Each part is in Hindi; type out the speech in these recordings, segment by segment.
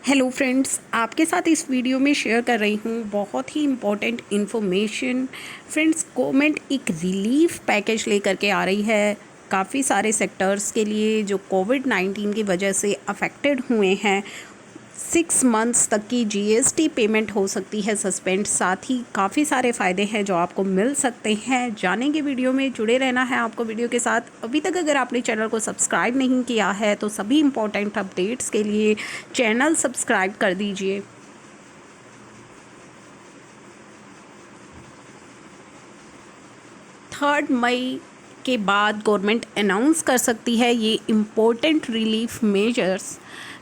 हेलो फ्रेंड्स, आपके साथ इस वीडियो में शेयर कर रही हूँ बहुत ही इम्पोर्टेंट इन्फॉर्मेशन। फ्रेंड्स, गवर्नमेंट एक रिलीफ पैकेज लेकर के आ रही है काफ़ी सारे सेक्टर्स के लिए जो कोविड-19 की वजह से अफेक्टेड हुए हैं। 6 मंथ्स तक की जीएसटी पेमेंट हो सकती है सस्पेंड। साथ ही काफ़ी सारे फ़ायदे हैं जो आपको मिल सकते हैं। जानेंगे, वीडियो में जुड़े रहना है आपको वीडियो के साथ। अभी तक अगर आपने चैनल को सब्सक्राइब नहीं किया है तो सभी इंपॉर्टेंट अपडेट्स के लिए चैनल सब्सक्राइब कर दीजिए। 3 मई के बाद गवर्नमेंट अनाउंस कर सकती है ये important relief measures.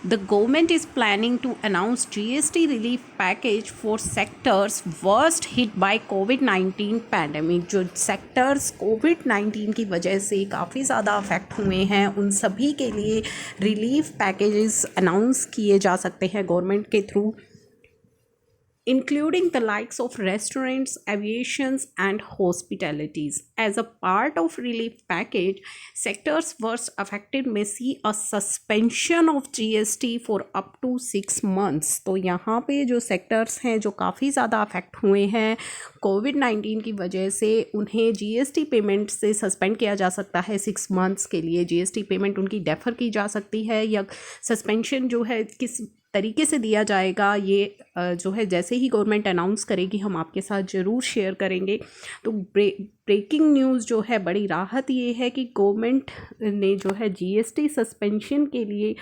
The government is planning to announce GST relief package for sectors worst hit by कोविड-19 पैंडेमिक। जो सेक्टर्स कोविड-19 की वजह से काफ़ी ज़्यादा अफेक्ट हुए हैं उन सभी के लिए रिलीफ पैकेजेस अनाउंस किए जा सकते हैं गवर्नमेंट के through, including the likes of restaurants, aviations, and hospitalities. As a part of relief package, sectors worst affected may see a suspension of GST for up to 6 months. तो यहाँ पे जो सेक्टर्स हैं जो काफ़ी ज़्यादा अफेक्ट हुए हैं कोविड-19 की वजह से, उन्हें जीएसटी पेमेंट से सस्पेंड किया जा सकता है 6 मंथ्स के लिए। जीएसटी पेमेंट उनकी डेफर की जा सकती है या सस्पेंशन जो है किस तरीके से दिया जाएगा ये जो है जैसे ही गवर्नमेंट अनाउंस करेगी हम आपके साथ ज़रूर शेयर करेंगे। तो ब्रेकिंग न्यूज़ जो है, बड़ी राहत ये है कि गवर्नमेंट ने जो है जीएसटी सस्पेंशन के लिए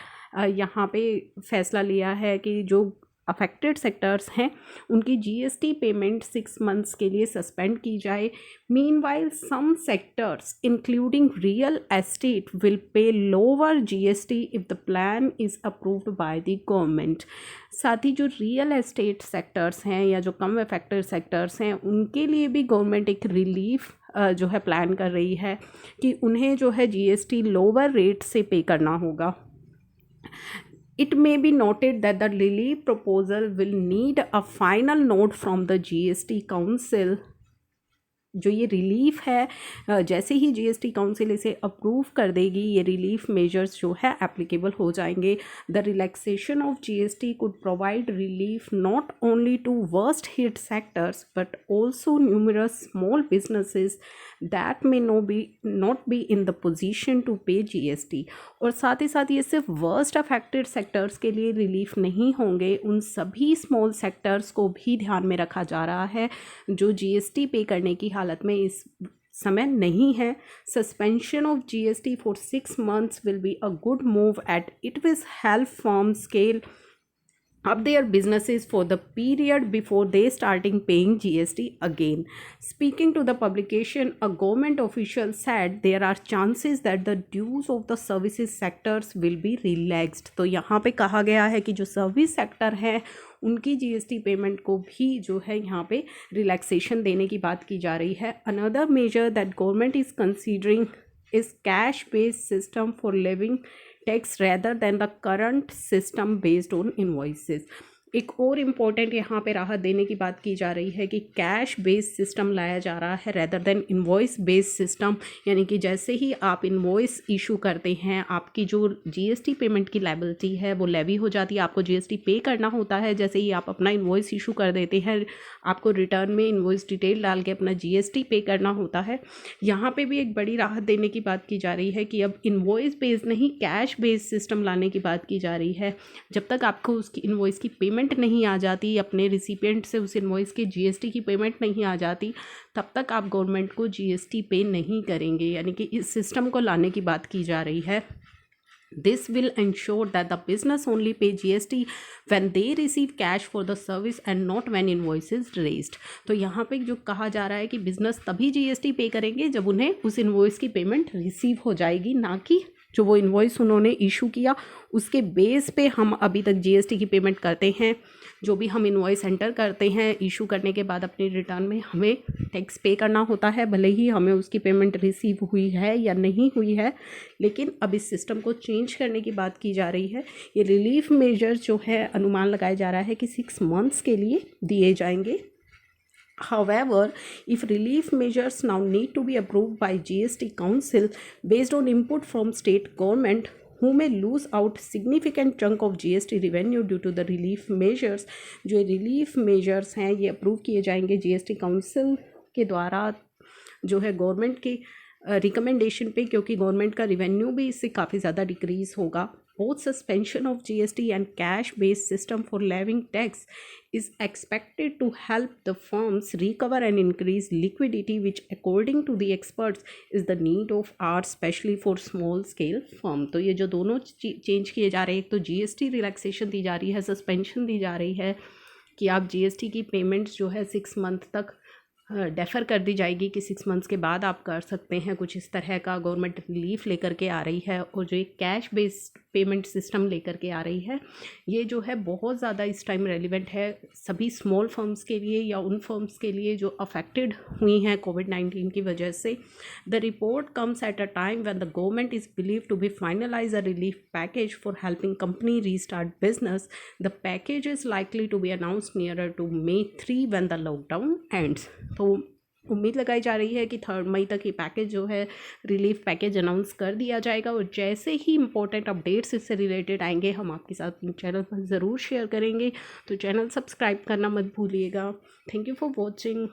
यहाँ पे फैसला लिया है कि जो अफेक्टेड सेक्टर्स हैं उनकी जीएसटी पेमेंट 6 मंथ्स के लिए सस्पेंड की जाए। Meanwhile some sectors including real estate will pay lower GST if the plan is approved by the government. साथ ही जो रियल एस्टेट सेक्टर्स हैं या जो कम अफेक्टेड सेक्टर्स हैं उनके लिए भी गवर्नमेंट एक रिलीफ जो है प्लान कर रही है कि उन्हें जो है जीएसटी लोअर रेट से पे करना होगा। It may be noted that the relief proposal will need a final note from the GST Council। जो ये रिलीफ है जैसे ही जीएसटी काउंसिल इसे अप्रूव कर देगी ये रिलीफ मेजर्स जो है एप्लीकेबल हो जाएंगे। The relaxation of GST could provide relief not only to worst hit sectors but also numerous small businesses that may not be in the position to pay GST. और साथ ही साथ ये सिर्फ वर्स्ट अफेक्टेड सेक्टर्स के लिए रिलीफ नहीं होंगे, उन सभी स्मॉल सेक्टर्स को भी ध्यान में रखा जा रहा है जो जीएसटी पे करने की हालत में इस समय नहीं है। Suspension of GST for 6 months will be a good move at it will help firm scale up their businesses for the period before they starting paying GST again. Speaking to the publication, a government official said there are chances that the dues of the services sectors will be relaxed। तो यहाँ पे कहा गया है कि जो सर्विस सेक्टर है उनकी जीएसटी पेमेंट को भी जो है यहाँ पे रिलैक्सेशन देने की बात की जा रही है। Another measure that government is considering is cash based system for living tax rather than the current system based on invoices. एक और इम्पॉर्टेंट यहाँ पे राहत देने की बात की जा रही है कि कैश बेस्ड सिस्टम लाया जा रहा है rather than invoice based system. यानी कि जैसे ही आप इनवॉइस इशू करते हैं आपकी जो जीएसटी पेमेंट की लायबिलिटी है वो लेवी हो जाती है, आपको जीएसटी पे करना होता है। जैसे ही आप अपना इनवॉइस इशू कर देते हैं आपको रिटर्न में इनवॉइस डिटेल डाल के अपना जीएसटी पे करना होता है। यहाँ पे भी एक बड़ी राहत देने की बात की जा रही है कि अब इनवॉइस बेस्ड नहीं कैश बेस्ड सिस्टम लाने की बात की जा रही है। जब तक आपको उसकी इनवॉइस की पेमेंट नहीं आ जाती, अपने रिसिपिएंट से उस इनवॉइस के जीएसटी की पेमेंट नहीं आ जाती, तब तक आप गवर्नमेंट को जीएसटी पे नहीं करेंगे। यानी कि इस सिस्टम को लाने की बात की जा रही है। This will ensure that the business only pay GST when they receive cash for the service and not when invoice is raised। तो यहाँ पे जो कहा जा रहा है कि बिजनेस तभी जीएसटी पे करेंगे जब उन्हें उस इनवॉइस की पेमेंट रिसीव हो जाएगी, ना कि जो वो इनवॉइस उन्होंने इशू किया उसके बेस पे हम अभी तक जीएसटी की पेमेंट करते हैं। जो भी हम इनवॉइस एंटर करते हैं इशू करने के बाद अपने रिटर्न में हमें टैक्स पे करना होता है, भले ही हमें उसकी पेमेंट रिसीव हुई है या नहीं हुई है। लेकिन अब इस सिस्टम को चेंज करने की बात की जा रही है। ये रिलीफ मेजर जो है अनुमान लगाया जा रहा है कि 6 मंथ्स के लिए दिए जाएंगे। However, if relief measures now need to be approved by GST Council based on input from state government, who may lose out significant chunk of GST revenue due to the relief measures। जो relief measures हैं ये अप्रूव किए जाएंगे GST काउंसिल के द्वारा, जो है गवर्नमेंट की रिकमेंडेशन पे, क्योंकि गवर्नमेंट का रिवेन्यू भी इससे काफ़ी ज़्यादा डिक्रीज होगा। both suspension of GST and cash based system for levying tax is expected to help the firms recover and increase liquidity, which according to the experts is the need of hour especially for small scale firm। तो ये जो दोनों चेंज किए जा रहे हैं, एक तो GST रिलैक्सेशन दी जा रही है, सस्पेंशन दी जा रही है कि आप GST की पेमेंट्स जो है 6 मंथ तक डेफ़र कर दी जाएगी कि 6 मंथ्स के बाद आप कर सकते हैं। कुछ इस तरह का गवर्नमेंट रिलीफ लेकर के आ रही है, और जो एक कैश बेस्ड पेमेंट सिस्टम लेकर के आ रही है, ये जो है बहुत ज़्यादा इस टाइम रेलिवेंट है सभी स्मॉल फर्म्स के लिए या उन फर्म्स के लिए जो अफेक्टेड हुई हैं कोविड-19 की वजह से। The report comes at a time when the government is believe to be finalize a relief package for helping company restart business. The package is likely to be announced nearer to May 3 when the lockdown ends. तो उम्मीद लगाई जा रही है कि 3 मई तक ये पैकेज जो है रिलीफ पैकेज अनाउंस कर दिया जाएगा, और जैसे ही इंपॉर्टेंट अपडेट्स इससे रिलेटेड आएंगे हम आपके साथ चैनल पर ज़रूर शेयर करेंगे। तो चैनल सब्सक्राइब करना मत भूलिएगा। Thank you for watching.